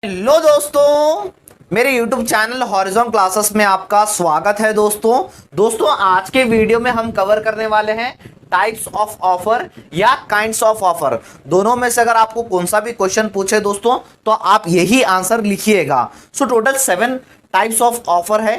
Hello दोस्तों, मेरे YouTube channel horizon classes में आपका स्वागत है। दोस्तों आज के वीडियो में हम कवर करने वाले हैं टाइप्स ऑफ ऑफर या काइंड्स ऑफ ऑफर। दोनों में से अगर आपको कौन सा भी क्वेश्चन पूछे दोस्तों तो आप यही आंसर लिखिएगा। टोटल 7 टाइप्स ऑफ ऑफर है।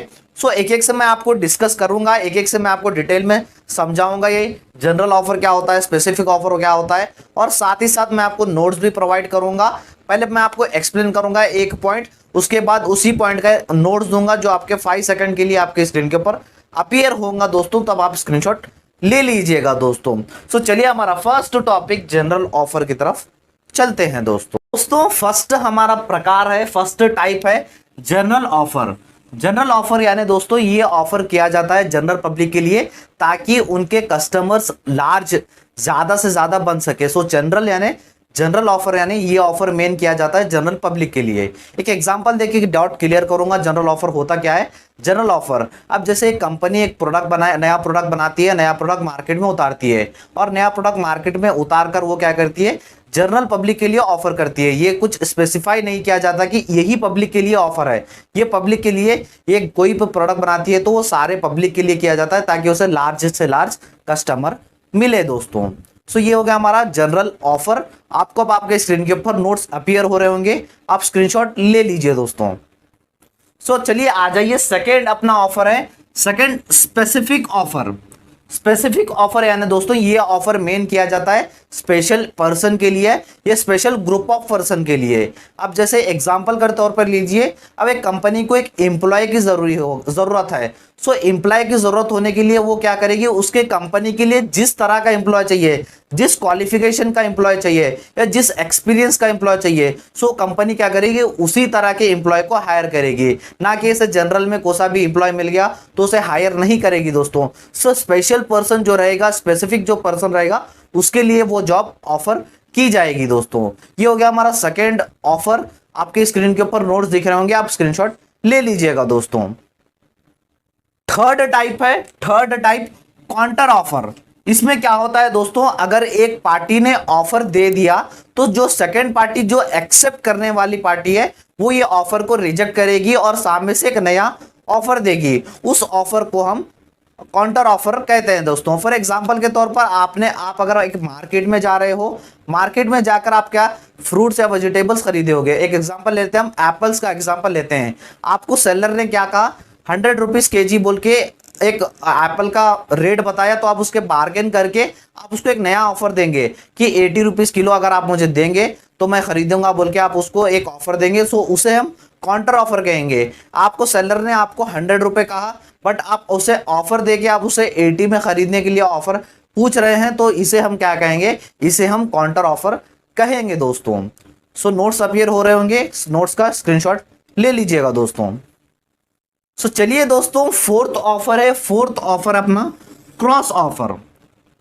एक एक से मैं आपको डिस्कस करूंगा, एक एक से मैं आपको डिटेल में समझाऊंगा ये जनरल ऑफर क्या होता है, स्पेसिफिक ऑफर क्या होता है, और साथ ही साथ मैं आपको नोट्स भी प्रोवाइड करूंगा। पहले मैं आपको एक्सप्लेन करूंगा एक पॉइंट, उसके बाद उसी पॉइंट का नोट्स दूंगा जो आपके 5 सेकंड के लिए आपके स्क्रीन के ऊपर अपीयर होगा दोस्तों, तब आप स्क्रीनशॉट ले लीजिएगा दोस्तों। चलिए हमारा फर्स्ट टॉपिक जनरल ऑफर की तरफ चलते हैं दोस्तों। फर्स्ट हमारा प्रकार है, फर्स्ट टाइप है जनरल ऑफर। जनरल ऑफर यानी दोस्तों ये ऑफर किया जाता है जनरल पब्लिक के लिए ताकि उनके कस्टमर्स लार्ज ज्यादा से ज्यादा बन सके। जनरल ऑफर यानी ये ऑफर मेन किया जाता है जनरल पब्लिक के लिए। एक एग्जांपल देखिए, डाउट क्लियर करूंगा जनरल ऑफर होता क्या है। जनरल ऑफर, अब जैसे एक कंपनी एक प्रोडक्ट बनाए, नया प्रोडक्ट बनाती है, नया प्रोडक्ट मार्केट में उतारती है, और नया प्रोडक्ट मार्केट में उतार कर वो क्या करती है, जनरल पब्लिक के लिए ऑफर करती है। ये कुछ स्पेसिफाई नहीं किया जाता कि यही पब्लिक के लिए ऑफर है। ये पब्लिक के लिए, ये कोई प्रोडक्ट बनाती है तो वो सारे पब्लिक के लिए किया जाता है ताकि उसे लार्ज से लार्ज कस्टमर मिले दोस्तों। ये हो गया हमारा जनरल ऑफर। आपको अब आपके स्क्रीन के ऊपर नोट्स अपीयर हो रहे होंगे, आप स्क्रीनशॉट ले लीजिए दोस्तों। चलिए आ जाइए, सेकेंड अपना ऑफर है, second specific offer. Specific offer यानी दोस्तों ये ऑफर मेन किया जाता है स्पेशल पर्सन के लिए या स्पेशल ग्रुप ऑफ पर्सन के लिए। अब जैसे एग्जांपल के तौर पर लीजिए, अब एक कंपनी को एक एम्प्लॉय की जरूरत है। एम्प्लॉय की जरूरत होने के लिए वो क्या करेगी, उसके कंपनी के लिए जिस तरह का एम्प्लॉय चाहिए, जिस क्वालिफिकेशन का एम्प्लॉय चाहिए या जिस एक्सपीरियंस का एम्प्लॉय चाहिए, कंपनी क्या करेगी, उसी तरह के एम्प्लॉय को हायर करेगी। ना कि इसे जनरल में कोई सा भी एम्प्लॉय मिल गया तो उसे हायर नहीं करेगी दोस्तों। स्पेशल पर्सन जो रहेगा, स्पेसिफिक जो पर्सन रहेगा, उसके लिए वो जॉब ऑफर की जाएगी दोस्तों। ये हो गया हमारा सेकेंड ऑफर। आपके स्क्रीन के ऊपर नोट्स दिख रहे होंगे, आप स्क्रीनशॉट ले लीजिएगा दोस्तों। थर्ड टाइप है, थर्ड टाइप काउंटर ऑफर। इसमें क्या होता है दोस्तों, अगर एक पार्टी ने ऑफर दे दिया तो जो सेकंड पार्टी, जो एक्सेप्ट करने वाली पार्टी है, वो ये ऑफर को रिजेक्ट करेगी और सामने से एक नया ऑफर देगी। उस ऑफर को हम काउंटर ऑफर कहते हैं दोस्तों। फॉर एग्जांपल के तौर पर आप अगर एक मार्केट में जा रहे हो, मार्केट में जाकर आप क्या फ्रूट्स या वेजिटेबल्स खरीदे होगे। एक एग्जांपल लेते हैं, हम एप्पल्स का एग्जांपल लेते हैं। आपको सेलर ने क्या कहा, 100 रुपीज केजी बोल के एक एप्पल का रेट बताया, तो आप उसके बार्गेन करके आप उसको एक नया ऑफर देंगे कि 80 रुपीज किलो अगर आप मुझे देंगे तो मैं खरीदूंगा बोल के आप उसको एक ऑफर देंगे। उसे हम काउंटर ऑफर कहेंगे। आपको सेलर ने आपको 100 रुपए कहा, बट आप उसे ऑफर देके आप उसे 80 में खरीदने के लिए ऑफर पूछ रहे हैं, तो इसे हम क्या कहेंगे, इसे हम काउंटर ऑफर कहेंगे दोस्तों। नोट्स अपीयर हो रहे होंगे, नोट्स का स्क्रीनशॉट ले लीजिएगा दोस्तों। चलिए दोस्तों, फोर्थ ऑफर है, फोर्थ ऑफर अपना क्रॉस ऑफर।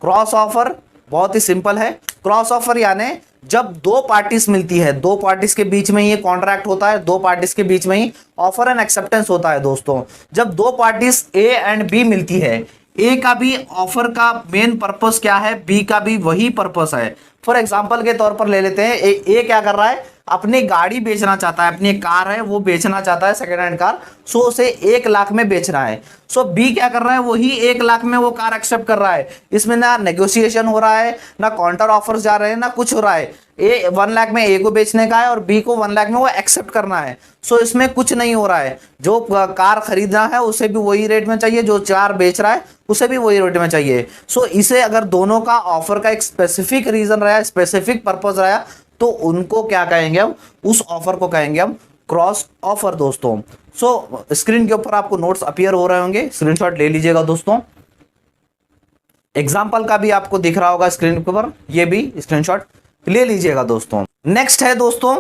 क्रॉस ऑफर बहुत ही सिंपल है। क्रॉस ऑफर यानी जब दो पार्टीज मिलती है, दो पार्टीज के बीच में ये कॉन्ट्रैक्ट होता है, दो पार्टीज के बीच में ही ऑफर एंड एक्सेप्टेंस होता है दोस्तों। जब दो पार्टीज ए एंड बी मिलती है, ए का भी ऑफर का मेन पर्पस क्या है, बी का भी वही पर्पस है। फॉर एग्जांपल के तौर पर ले लेते हैं, ए क्या कर रहा है, अपनी गाड़ी बेचना चाहता है, अपनी एक कार है वो बेचना चाहता है, सेकेंड हैंड कार, उसे 1 लाख में बेच रहा है। बी क्या कर रहा है, वही 1 लाख में वो कार एक्सेप्ट कर रहा है। इसमें ना नेगोशिएशन हो रहा है, ना काउंटर ऑफर्स जा रहे हैं, ना कुछ हो रहा है। 1 लाख में ए को बेचने का है और बी को 1 लाख में वो एक्सेप्ट करना है। इसमें कुछ नहीं हो रहा है। जो कार खरीदना है उसे भी वही रेट में चाहिए, जो कार बेच रहा है उसे भी वही रेट में चाहिए। इसे अगर दोनों का ऑफर का एक स्पेसिफिक रीजन रहा, स्पेसिफिक पर्पज रहा, तो उनको क्या कहेंगे हम, उस ऑफर को कहेंगे हम क्रॉस ऑफर दोस्तों। स्क्रीन के ऊपर आपको नोट्स अपीयर हो रहे होंगे, स्क्रीनशॉट ले लीजिएगा दोस्तों। एग्जांपल का भी आपको दिख रहा होगा स्क्रीन के ऊपर, ये भी स्क्रीनशॉट ले लीजिएगा दोस्तों। नेक्स्ट है दोस्तों,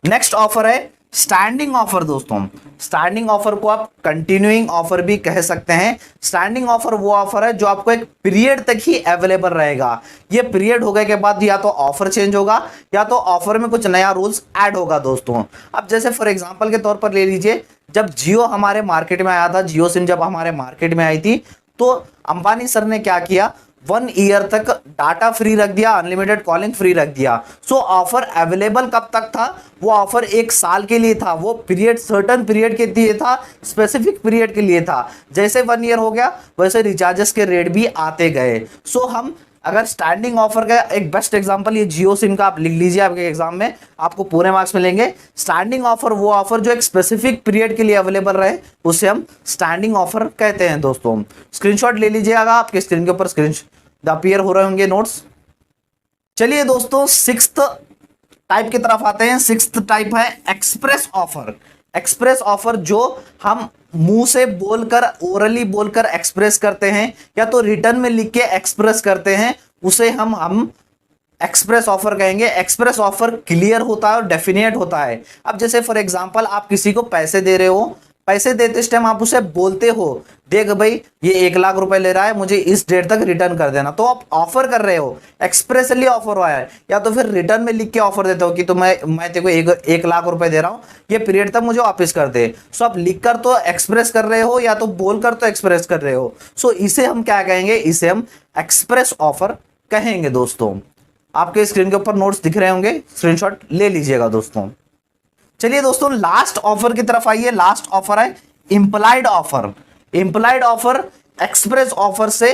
नेक्स्ट ऑफर है स्टैंडिंग ऑफर दोस्तों। स्टैंडिंग ऑफर को आप कंटिन्यूइंग ऑफर भी कह सकते हैं। स्टैंडिंग ऑफर वो ऑफर है जो आपको एक पीरियड तक ही अवेलेबल रहेगा। ये पीरियड हो गए के बाद या तो ऑफर चेंज होगा या तो ऑफर में कुछ नया रूल्स ऐड होगा दोस्तों। अब जैसे फॉर एग्जांपल के तौर पर ले लीजिए, जब जियो हमारे मार्केट में आया था, जियो सिम जब हमारे मार्केट में आई थी, तो अंबानी सर ने क्या किया, 1 ईयर तक डाटा फ्री रख दिया, अनलिमिटेड कॉलिंग फ्री रख दिया। सो ऑफर अवेलेबल कब तक था? वो ऑफर 1 साल के लिए था, वो पीरियड सर्टन पीरियड के लिए था, स्पेसिफिक पीरियड के लिए था। जैसे 1 ईयर हो गया वैसे रिचार्जेस के रेट भी आते गए। सो हम अगर स्टैंडिंग ऑफर का एक बेस्ट एग्जांपल ये जियो सिम का आप लिख लीजिए, आपके एग्जाम में आपको पूरे मार्क्स मिलेंगे। स्टैंडिंग ऑफर वो ऑफर जो एक स्पेसिफिक पीरियड के लिए अवेलेबल रहे, उसे हम स्टैंडिंग ऑफर कहते हैं दोस्तों। स्क्रीनशॉट ले लीजिएगा, आपके स्क्रीन के ऊपर स्क्रीन अपीयर हो रहे होंगे नोट्स। चलिए दोस्तों, 6th टाइप की तरफ आते हैं। 6th टाइप है एक्सप्रेस ऑफर। एक्सप्रेस ऑफर जो हम मुंह से बोलकर, ओरली बोलकर एक्सप्रेस करते हैं या तो रिटर्न में लिख के एक्सप्रेस करते हैं, उसे हम एक्सप्रेस ऑफर कहेंगे। एक्सप्रेस ऑफर क्लियर होता है और डेफिनेट होता है। अब जैसे फॉर एग्जांपल आप किसी को पैसे दे रहे हो, पैसे देते इस टाइम आप उसे बोलते हो, देख भाई ये 1 लाख रुपए ले रहा है, मुझे इस डेट तक रिटर्न कर देना। तो आप ऑफर कर रहे हो, एक्सप्रेसली ऑफर हुआ है। या तो फिर रिटर्न में लिख के ऑफर देते हो कि तो मैं तेरे को 1 लाख रुपए दे रहा हूं, ये पीरियड तक मुझे वापस कर दे। सो आप लिखकर तो एक्सप्रेस कर रहे हो या तो बोलकर तो एक्सप्रेस कर रहे हो। सो इसे हम क्या कहेंगे? इसे हम एक्सप्रेस ऑफर कहेंगे दोस्तों। आपके स्क्रीन के ऊपर नोट्स दिख रहे होंगे, स्क्रीनशॉट ले लीजिएगा दोस्तों। चलिए दोस्तों, लास्ट ऑफर की तरफ आइए। लास्ट ऑफर है implied offer. Implied offer express offer से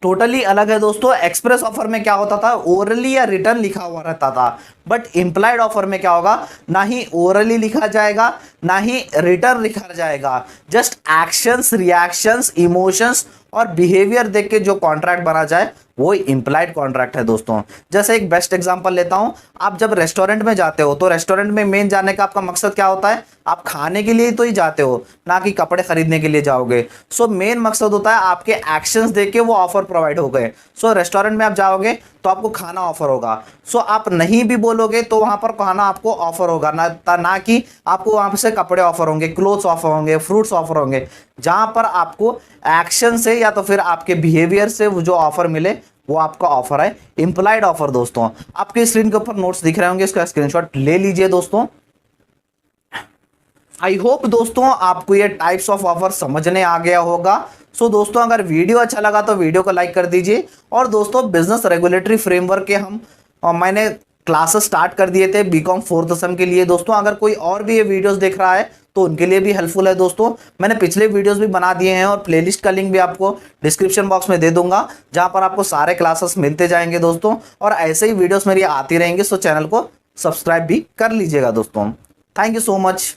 टोटली अलग है दोस्तों। एक्सप्रेस ऑफर में क्या होता था? ओरली या रिटर्न लिखा हुआ रहता था। बट इंप्लाइड ऑफर में क्या होगा? ना ही ओरली लिखा जाएगा ना ही रिटर्न लिखा जाएगा। जस्ट एक्शंस, रिएक्शंस, इमोशंस और बिहेवियर देख के जो कॉन्ट्रैक्ट बना जाए वो इंप्लाइड कॉन्ट्रैक्ट है दोस्तों। जैसे एक बेस्ट एग्जांपल लेता हूं, आप जब रेस्टोरेंट में जाते हो तो रेस्टोरेंट में मेन जाने का आपका मकसद क्या होता है? आप खाने के लिए तो ही जाते हो, ना कि कपड़े खरीदने के लिए जाओगे। सो मेन मकसद होता है आपके एक्शंस देख के वो ऑफर प्रोवाइड हो गए। सो रेस्टोरेंट में आप जाओगे तो आपको खाना ऑफर होगा। सो आप नहीं भी बोलोगे तो वहां पर खाना आपको ऑफर होगा, ना कि आपको वहां से कपड़े ऑफर होंगे, क्लोथ्स ऑफर होंगे, फ्रूट्स ऑफर होंगे। जहां पर आपको एक्शन से या तो फिर आपके बिहेवियर से वो जो ऑफर मिले वो आपका ऑफर है इंप्लाइड ऑफर दोस्तों। आपके स्क्रीन के ऊपर नोट्स दिख रहे होंगे, इसका स्क्रीनशॉट ले लीजिए दोस्तों। आई होप दोस्तों आपको ये टाइप्स ऑफ ऑफर समझने आ गया होगा। सो दोस्तों, अगर वीडियो अच्छा लगा तो वीडियो को लाइक कर दीजिए। और दोस्तों, बिजनेस रेगुलेटरी फ्रेमवर्क के मैंने क्लासेस स्टार्ट कर दिए थे बीकॉम 4th सेम के लिए दोस्तों। अगर कोई और भी ये वीडियोस देख रहा है तो उनके लिए भी हेल्पफुल है दोस्तों। मैंने पिछले वीडियोस भी बना दिए हैं और प्लेलिस्ट का लिंक भी आपको डिस्क्रिप्शन बॉक्स में दे दूंगा, जहां पर आपको सारे क्लासेस मिलते जाएंगे दोस्तों। और ऐसे ही वीडियोस मेरी आती रहेंगी, सो चैनल को सब्सक्राइब भी कर लीजिएगा दोस्तों। Thank you so much.